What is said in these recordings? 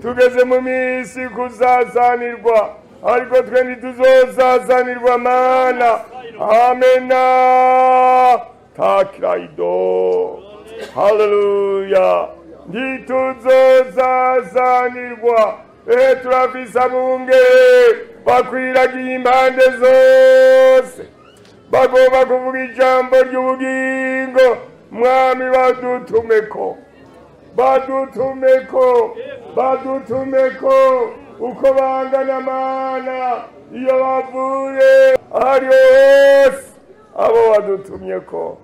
tugeze mu minsi kuzazanirwa ariko twe ntituzozazanirwa mana amena takiraido haleluya ntituzozazanirwa turafise abungere bakwiragiye impande zose bagomba kuvuga ijambo ry'ubugingo mwami badutumeko uko bangana mana iyo bavuye ahari hose abo badutumyeko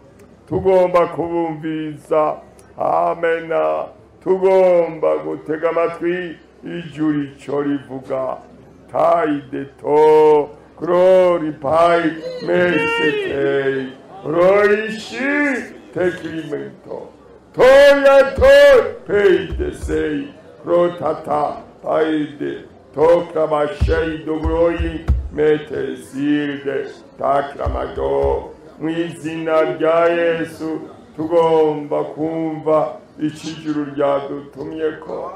tugomba kubumviza amena tugomba gutega amatwi ijuru ico rivuga taideto glory pai mercetei roishi tekrimento toya toy peidesei rotata paide tokramashei dobroi metesirde takramado mu izina rya Yesu tugomba kumva icijuru ryadutumyeko.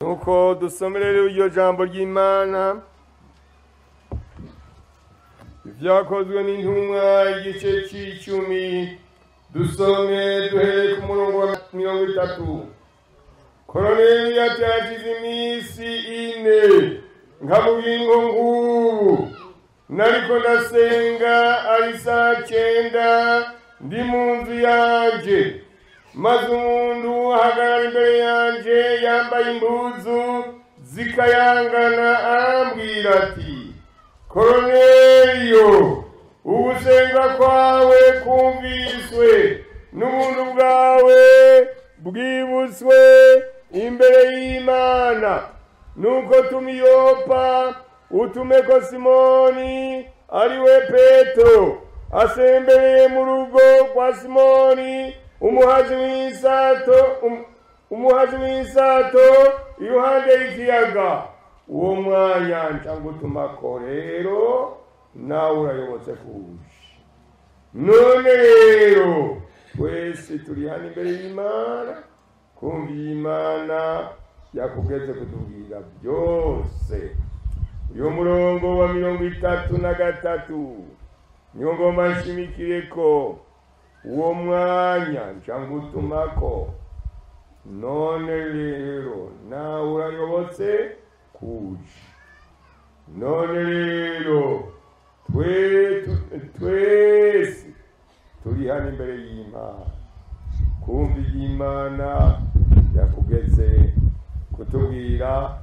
Nuko dusomere iryo jambo ry'Imana ivyakozwe n'intumwa igice c'icumi dusome duhere ku murongo wa 30. Koruneliyo yagize imisi 4 nkabugingo ngubu nariko ndasenga ari saa 9 ndi mu nzu yanje maze umuntu ahagarara imbere yanje yambaye impuzu zikayangana arambwira ati Koruneliyo ugusenga kwawe kumviswe n'ubuntu bwawe bwibutswe imbere y'Imana nuko tumiyopa utumeko Simoni ariwe Petero asembereye mu rugo kwa Simoni umuhazi w'isato iruhande y'ikiyaga uwo mwanya ncangutumako rero nawe urayobotse kuje none rero twese turi hano imbere y'Imana kumva Imana yakugeze kutubwira byose. Uyu murongo wa 33 niyo ngoma nshimikireko uwo mwanya ncangutumako none rero nawe urayobotse kuje none rero twese turi hano imbere y'Imana kumva Imana yakugeze kutubwira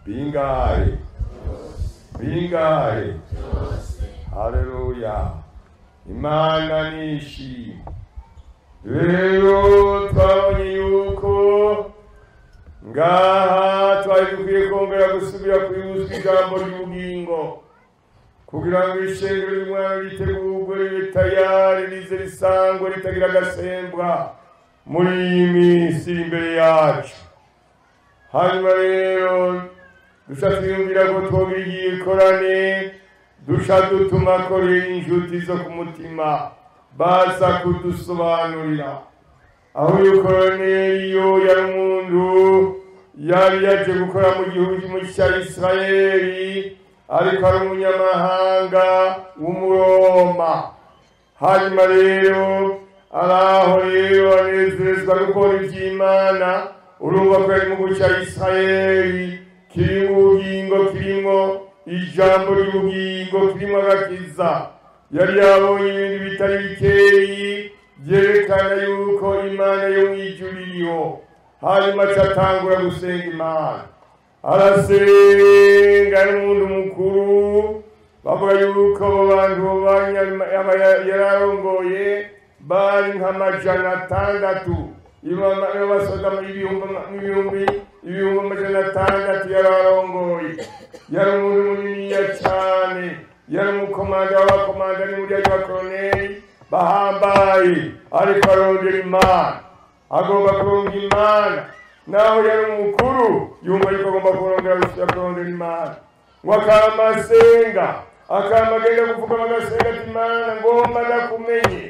bingahe haleluya Imana nishi rero twabonye yuko ngaha twari dukwiye kongera gusubira kwibuzwa ijambo ry'ubugingo kugira ngo ishengero ry'Imana ritegurwe ribe tayari rize risangwe ritagira agasembwa muri iyi minsi imbere yacu. Hanyuma rero dusha twiyumvira ko twogira igikorane dusha dutumako inshuti zo ku mutima baza kudusobanurira aho uyu Koruneliyo yari umuntu yari yaje gukora mu gihugu cya Isirayeli ariko ari umunyamahanga w'umuroma. Hanyuma rero araho rero anezerezwa gukora iby'Imana urumva ko yari mu gihugu cya Isirayeli kirimo ubugingo kirimo ijambo ry'ubugingo kirimo agakiza yari yabonye ibintu bitari bikeyi byerekana yuko Imana yo mw'ijuru iriho. Hanyuma acatangura gusenga Imana arasenga n'umuntu mukuru bavuga yuko abantu yararongoye bari nk'600 basoda ibihumbi 600 yararongoye yari umuntu muniniya cyane yari umukomanda w'abakomanda n'umuryango wa Koruneliyo bahambaye ariko arondera Imana agomba kurondera Imana naho yari umukuru yumva yuko agomba kurondera Imana ngo akamasenga akamagenda kuvuga magasenga ati Mana ngomba ndakumenye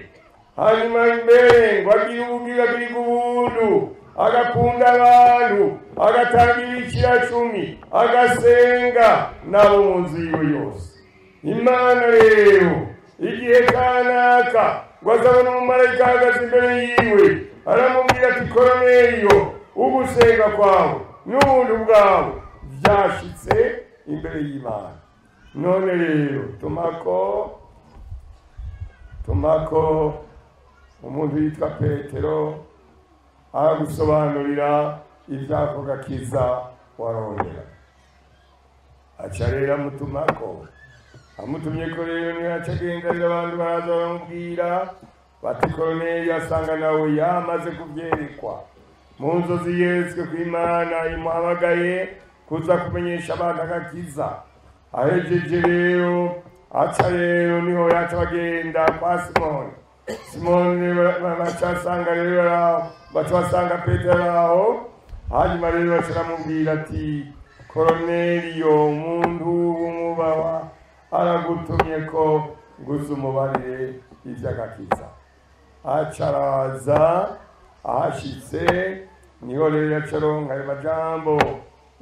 hanyuma imbere ngo agire ubwira bw'ubuntu agakunda abantu agatanga ibicira 10 agasenga nabo mu nzu yiwe yose. Imana rero igihe kanaka ngo azabona umumarayika ahagaze imbere yiwe aramubwira ati Koruneliyo ugusenga kwawe n'ubuntu bwawe byashitse imbere y'Imana. None rero tumako umuntu yitwa Petero aragusobanurira ibyako gakiza warongera aca rero amutumako amutumye ko rero ntiyaca agendarira abantu baraza baramubwira bati Koruneliyo asanga nawe yamaze kubyerekwa mu nzozi yeretswe ko Imana imuhamagaye kuza kumenyesha abantu agakiza. Ahejeje rero aca rero niho yaca bagenda kwa Simoni bacasanga rero bacasanga Petero aho hanyuma rero bacaramubwira ati Koruneliyo umuntu w'umubawa aragutumye ko gusa umubarire iby'agakiza. Acaraza ahashitse niho rero yacaronka ayo majambo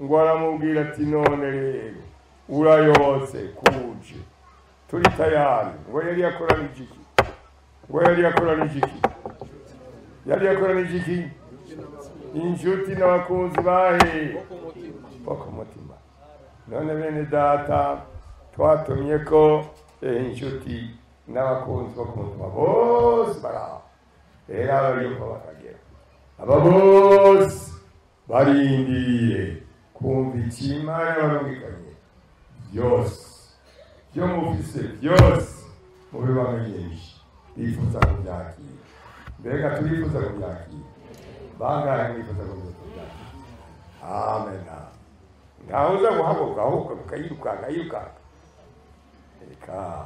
ngo aramubwira ati none rero urayobotse kuje turi tayari. Ngo yari yakoranije iki inshuti n'abakunzi bahe boko mutima. None bene data twatumye ko inshuti n'abakunzi boko mutima bose baraho rero abariko bakagera aba bose barindiriye kumva ikimana barumvikanye byose byo mufise byose mubibamenyesha bifuza kubyakira. Mbega turifuza kubyakira bangahe mwifuza kubyakira? Amen. Ntawuza guhaguruka ahubwo ukayirukanga reka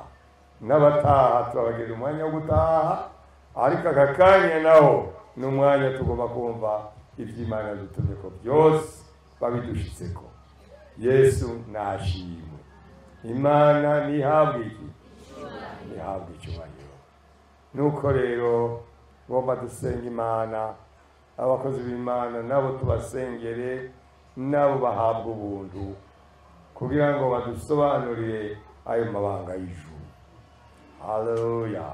n'abataha turabageza umwanya wo gutaha, ariko aka kanya naho ni umwanya tugomba kumva iby'Imana dutumye ko byose babidushitseko. Yesu nashimwe. Imana nihabwe icyubahiro. Nuko rero ngomba dusenga Imana, abakozi b'Imana nabo tubasengere, nabo bahabwa ubuntu kugira ngo badusobanurire ayo mabanga y'ijuru. Haleluya.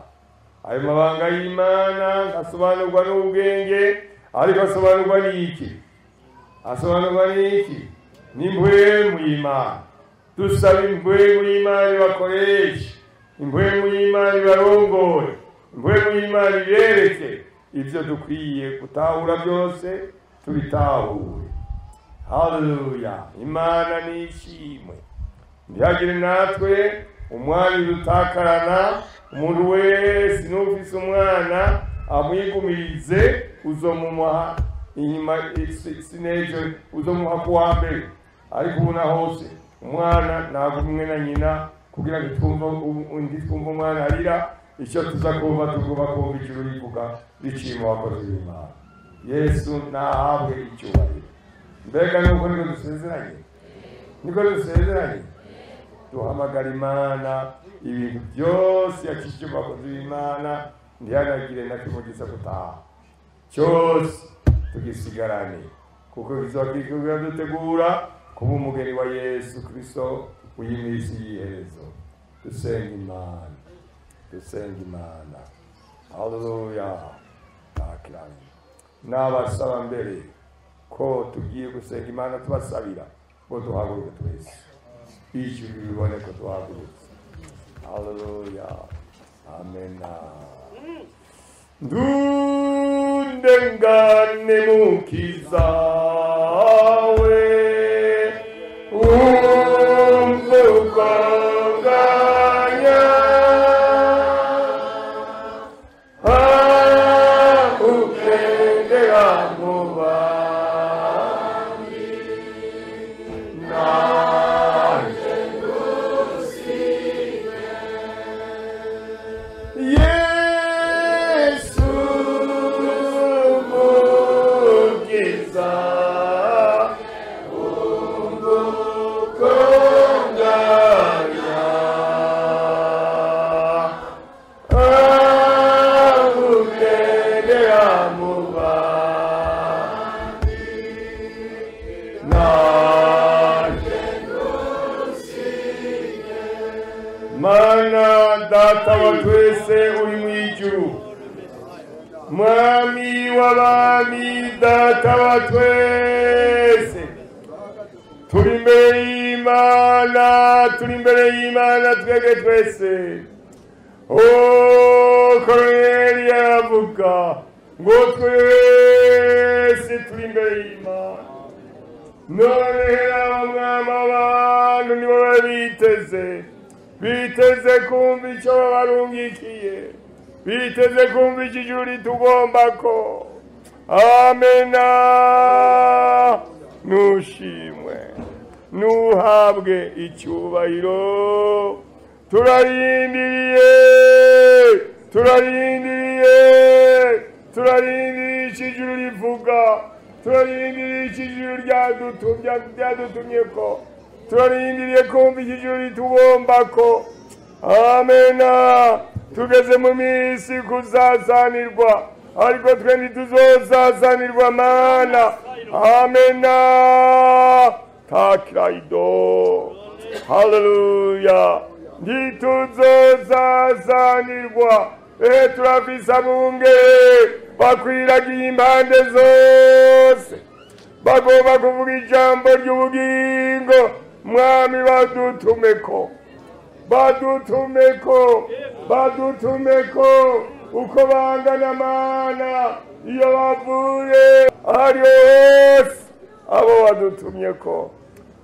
Ayo mabanga y'Imana asobanurwa n'ubwenge, ariko asobanurwa n'iki? N'impwemu y'Imana. Dusaba impwemu y'Imana ibakoreshe, impwemu y'Imana ibarongore, impwemu y'Imana ibereke ibyo dukwiye gutahura byose tubitahure. Haleluya. Imana nishimwe. Ntihagire natwe umwana dutakarana. Umuntu wese n'ufise umwana amwigumirize uzomumuha inyuma sinejo uzomuha kuwa mbere. Ariko ubona hose umwana nagumwe na nyina kugira ngo twumva umwana arira. Icyo tuza kumva tugomba kumva ijuru rivuga biciye mu bakozi b'Imana. Yesu nahabwe icyubahiro. Mbega nuko niko dusezeranye duhamagara Imana ibintu byose yakishije abakozi b'Imana ntihagire na kimwe gisa gutaha, cyose tugisigarane kuko bizakwigira dutegura kuba umugeni wa Yesu Kristo w'iminsi y'iherezo. Dusenga Imana. Haleluya. N'abasaba mbere ko tugiye gusenga Imana tubasabira ngo duhaguruke twese ijuru bibone ko tuhagurutse. Haleluya. Amen. Ndundengane mukizawe umvugonganya ukendera mubandi nanje ngusige Yesu mukiza Mana data wa twese uri mu ijuru, mwami w'abami data wa twese, turi imbere y'Imana twebwe twese. Koruneli aravuga ngo twese turi imbere y'Imana. None abamwami abantu nibo biteze kumva icyo babarungikiye, biteze kumva ijuru ritugombako. Amena. Nushimwe, nuhabwe icyubahiro. Turarindiriye ijuru rivuga, turarindiriye ijuru ryadutumye ko, turarindiriye kumva ijuru ritugombako. Amena. Tugeze mu minsi kuzazanirwa, ariko twe ntituzozazanirwa Mana. Amena. Takiraido. Hallelujah. Ntituzozazanirwa. Turafise abungere bakwiragiye impande zose, bagomba kuvuga ijambo ry'ubugingo. Mwami badutumeko uko bangana Mana, iyo bavuye ari hose abo badutumyeko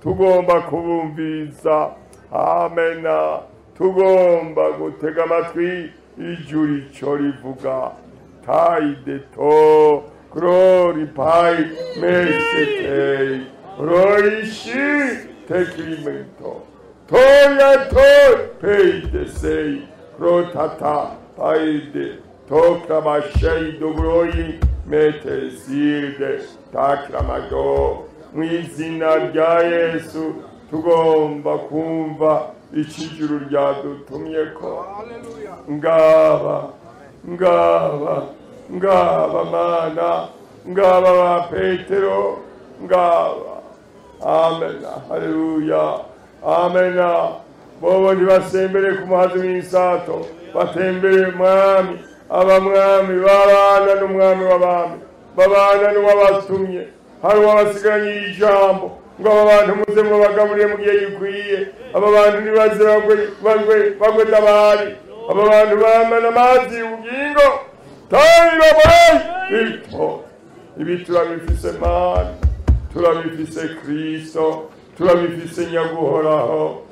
tugomba kubumviza. Amena. Tugomba gutega amatwi ijuru icyo rivuga. Taideto glory pai mesete roishi tekrimento toya to peide sei rotata paide tokramashei dobroi metesirde takramado. Mu izina rya Yesu tugomba kumva ijuru ryadutumyeko. Ngaba Mana, ngaba ba Petero, ngaba. Amena. Haleluya. Amena. Bobo ntibasembere ku muhazi w'insato, batembere mwami, abamwami babana n'umwami w'abami, babana n'uwabatumye. Hari uwabasigaranye ijambo ngo aba bantu muze mubagaburire mu gihe gikwiye. Aba bantu nibaze bagwe tabari. Aba bantu bamana amazi y'ubugingo. Ibi turabifise Mana, turabifise Kristo, turabifise nyaguhoraho.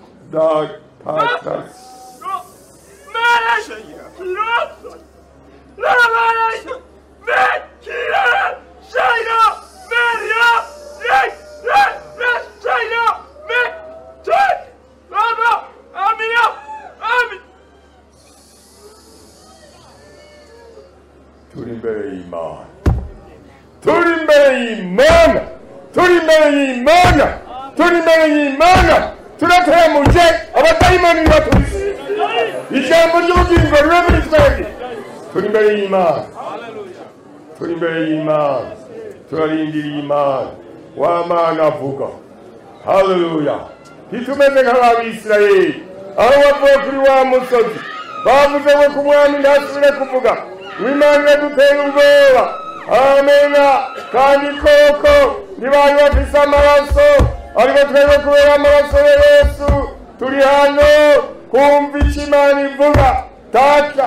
Turi imbere y'Imana. Turateramuje abadayimoni batubise. Ijambo ry'ubugingo ribe muri twebwe. Turi imbere y'Imana. Turarindiriye Imana. Wa Mana avuga. Haleluya. Ntitumeze nk'Abisirayeli aho bavuye kuri wa musozi bavuze ngo ku mwami ntasubire kuvuga. Imana dutera ubwoba. Amena. Kandi koko ntibari bafise amaraso, ariko twebwe kubera amaraso ya Yesu turi hano kumva icyo Imana ivuga. Tata.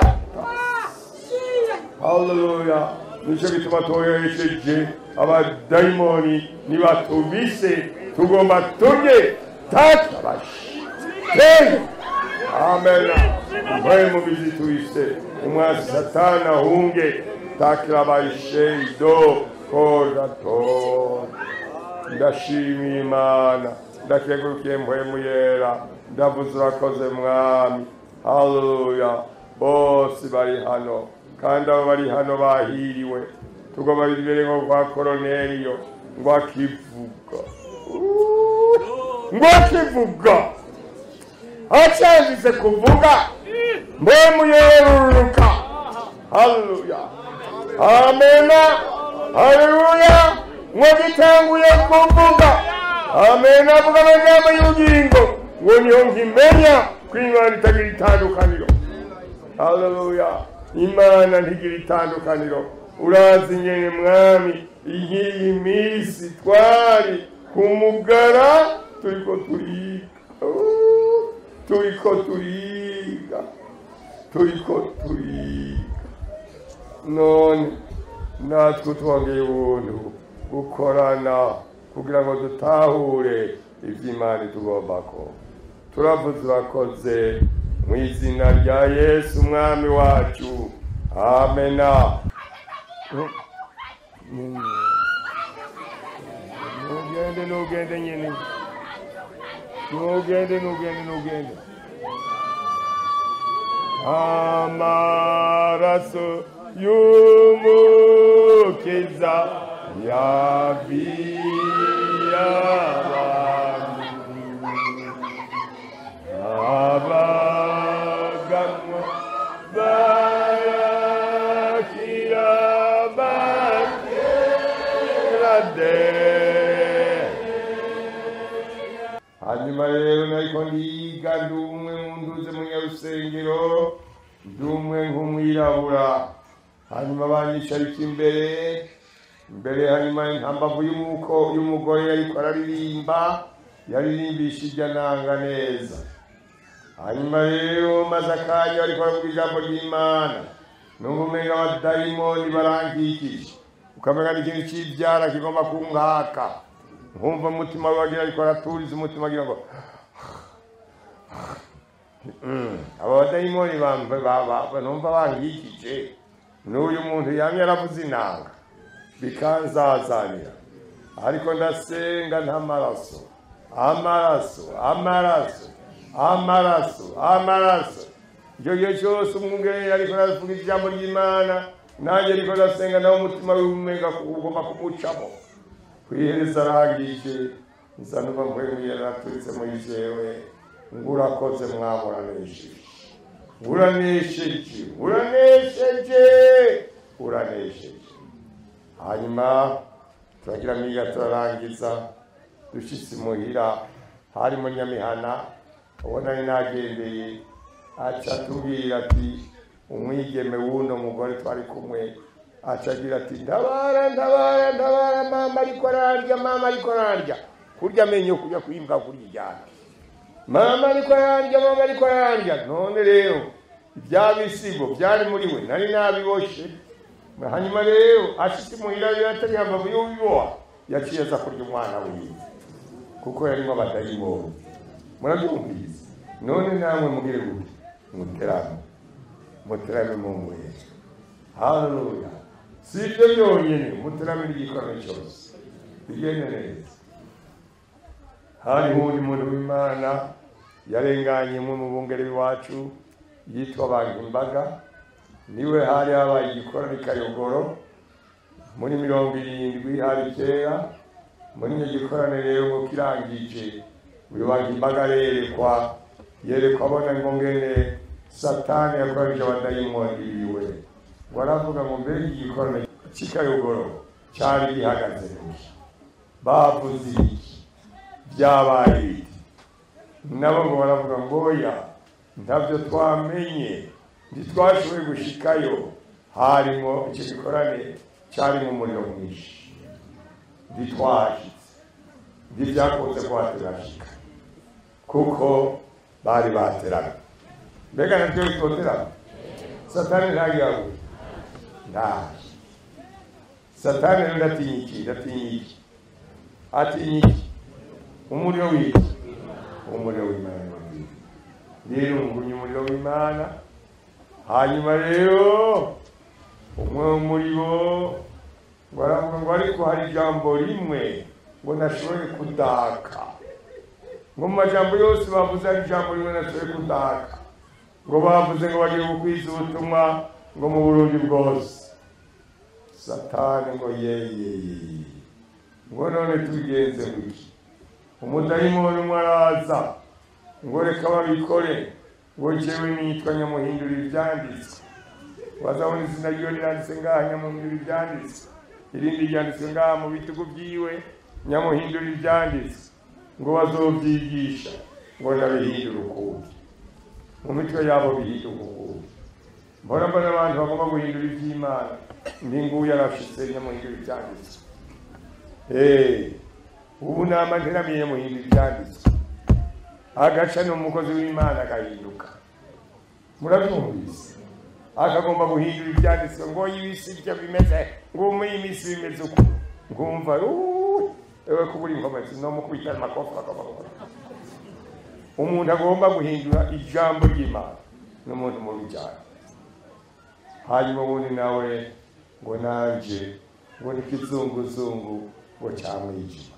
Haleluya. Nicyo gituma twohereje abadayimoni nibatubise tugomba turye. Tata bashi. Amena. Mwe mubizi tuise umwasi Satani ahunge. Takira bayishedo korato. Ndashimiye Imana, ndakegurukiye mpwemu yera, ndavuze urakoze mwami. Haleluya. Bose bari hano, kandi abo bari hano bahiriwe. Tugomba bibere ngo kwa Koruneliyo ngo akivuga acyangize kuvuga mpwemu yera ururuka. Haleluya. Amena. Haleluya. Mwagitanguye kuvuga. Amena. Avuga amagambo y'ubugingo ngo niho nkimenya ko kw'Imana itagira itandukaniro. Haleluya. Imana ntigira itandukaniro. Urazi nyene mwami iyi minsi twari kumugara turiko turiga none natwe twongeye ubuntu gukorana kugira ngo dutahure ivy'Imana itugombako. Turavuze urakoze mu izina rya Yesu umwami wacu, amena. Nugende nyene, nugende. Amaraso y'umukiza yabiya abaganwa barakira bakerade. Hanyuma rero nariko ndiga ndumwe munduze mu nyarusengero, ndumwe nk'umwirabura. Hanyuma banyicarika imbere hanyuma ntambavu y'umugore yariko yaririmbishije ananga neza. Hanyuma rero maze akanya ariko aravuga ijambo ry'Imana, numva umenga abadayimoni barankikije, ukamenya n'ikintu c'ivyara kigomba kunkaka. Nkumva umutima wagira ariko araturiza umutima agira ngo aba badayimoni numva bankikije. N'uyu muntu yamye aravuza inanga bikanzazanira, ariko ndasenga ntamaraso, amaraso. Icyo gihe cyose umwungere ariko aravuga ijambo ry'Imana, nanjye ariko ndasenga nawe umutima w'umenga ugomba kumucamo. Kwihereza arangije nza nuba mpwemye naturitse muri jewe, ngurakoze uranesheje. Hanyuma turagira miga turarangiza, dushitse muhira hari mu Nyamihana, ubona ni nagendeye aca tubwira ati umwigeme w'uno mugore twari kumwe aca agira ati ndabara mama ariko ararya kurya amenyo kujya kwimbwa kuryana. Mama ariko ararya. None rero ibya bisigo byari muri we nari nabiboshe. Hanyuma rero ashitse muhira yatari hambavu y'ubiboha, yaciye aza kurya umwana wiwe kuko yarimo abadayimoni. Murabyumvise? None namwe mugire gute? Muterame mu mwe. Haleluya. Sibyo byonyine, muterame igikorwa cyose bigende neza. Hari undi muntu w'Imana yarenganye mu bungere wacu yitwa Bagimbaga, niwe hari habaye igikorwa Kayogoro muri 70 hari kera. Muri icyo gikorane rero ngo kirangije uyu Bagimbaga yerekwa abona ngo ngene Satani yakoresha abadayimoni biwe. Waravuga ngo mbere igikorane cy'Ikayogoro cyari gihagaze neza, bavuze iki byabaye nabo ngo baravuga ngo ya ndabyo twamenye ntitwashoboye gushikayo. Harimo icyo gikorane cyari mu muriro mwinshi, ntitwashitse ntibyakunze kuhaterashika kuko bari baterana. Mbega nabyo bitoterana. Satani ntagihaguye Satani ndatinyiki atinyiki umuriro w'Imana. Rero ngumye umuriro w'Imana. Hanyuma rero umwe muri bo baravuga ngo ariko hari ijambo rimwe ngo nashoboye kudaka. Ngo mu majambo yose bavuze ari ijambo rimwe nashoboye kudaka. Ngo bavuze ngo bagiye gukwiza ubutumwa ngo mu Burundi bwose. Satani ngo ngo none tugenze iki? Umudayimoni mwaraza ngo reka babikore, ngo jewe nitwa Nyamuhindura ibyanditswe. Wazabona izina ryo riranditse ngaha Nyamuhindura ibyanditswe, irindi ryanditswe ngaha mu bitugu byiwe Nyamuhindura ibyanditswe, ngo bazobyigisha ngo ndabihindura ukundi. mu mitwe yabo bihinduka. Mbona abantu bagomba guhindura iby'Imana ndi nguyu yarashitse nyamuhindura ibyanditswe. Ubu nama nteramiye muhindura ibyanditswe agaca n'umukozi w'Imana agahinduka. Murabyumvise akagomba guhindura ibyanditswe ngo ibisi byo bimeze ngo muri imisi bimeze uko ngumva ewe kubura informasi no mukubita amakofi bakabakora. Umuntu agomba guhindura ijambo ry'Imana n'umuntu mu bijyanye. Hanyuma ubundi nawe ngo nanje ngo nikizunguzungu ngo cyamwijima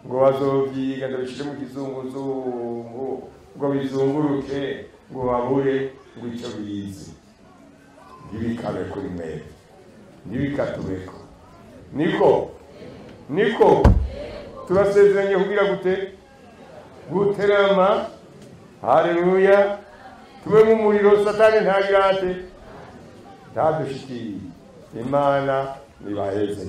ngo bazovyiga ndabishire mu kizunguzungu ngo bizunguruke ngo babure ngo icyo bizi. Ntibikabe kuri mwebwe ntibikatubeko niko turasezeranye kugira gute guterama. Haleluya. Tube mu muriro satani ntagirate ntadushikire. Imana nibaheze.